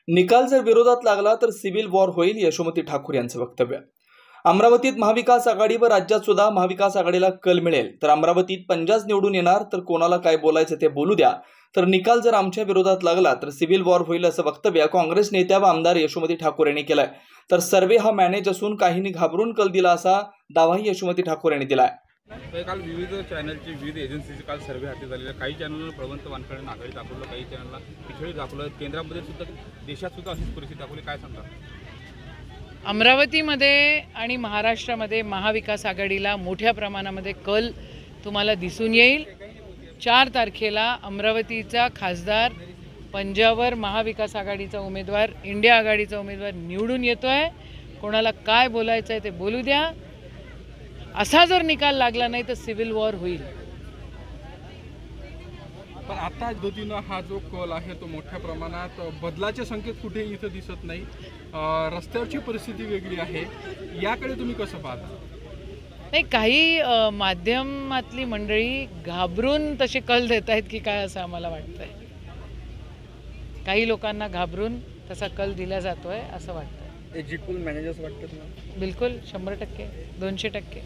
निकाल जर विरोधात लागला तर सिव्हिल वॉर होईल, यशोमती ठाकूर यांचं वक्तव्य। अमरावतीत महाविकास आघाडी व राज्यात सुद्धा महाविकास आघाडीला कल मिळेल, तर अमरावतीत 50 निवडून येणार, तर कोणाला काय बोलायचं ते बोलू द्या, तर निकाल जर आमच्या विरोधात लागला तर सिव्हिल वॉर होईल असं वक्तव्य काँग्रेस नेत्या व आमदार यशोमती ठाकूर यांनी केलंय। तर सर्वे हा मॅनेज असून काहींनी घाबरून कल दिला असा दावाही यशोमती ठाकूर यांनी दिलाय। काल विविध चॅनलची विविध एजन्सीचे काल सर्वे हाती झालेले, काही चॅनलला प्रवंत वानखडे आघाडी दाखवलं, काही चॅनलला पिछडी दाखवलं, केंद्रामध्ये सुद्धा देशात सुद्धा अशीच परिस्थिती दाखवली, काय सांगता? अमरावतीमध्ये आणि महाराष्ट्रामध्ये महाविकास आघाडीला मोठ्या प्रमाणामध्ये कल तुम्हाला दिसून येईल। 4 तारखेला अमरावतीचा खासदार पंजावर महाविकास आघाडीचा उमेदवार, इंडिया आघाडीचा उमेदवार निवडून येतोय। कोणाला काय बोलायचं आहे ते बोलू द्या। असा जर निकाल लागला नाही तर सिव्हिल वॉर होईल। पण आता पद्धतीनं हा जो कल आहे तो मोठ्या प्रमाणात बदलाचे संकेत कुठे इथं दिसत नाही। रस्त्यावरची परिस्थिती वेगळी आहे, याकडे तुम्ही कसं पाहता? नाही, काही माध्यमातली मंडळी घाबरून तसे कल देत आहेत की काय असं आम्हाला वाटतंय। काही लोकांना घाबरून तसा कल दिला जातोय असं वाटतंय। एक्झिट पोल मॅनेजर्स वाटतं? बिलकुल 100%, 200%।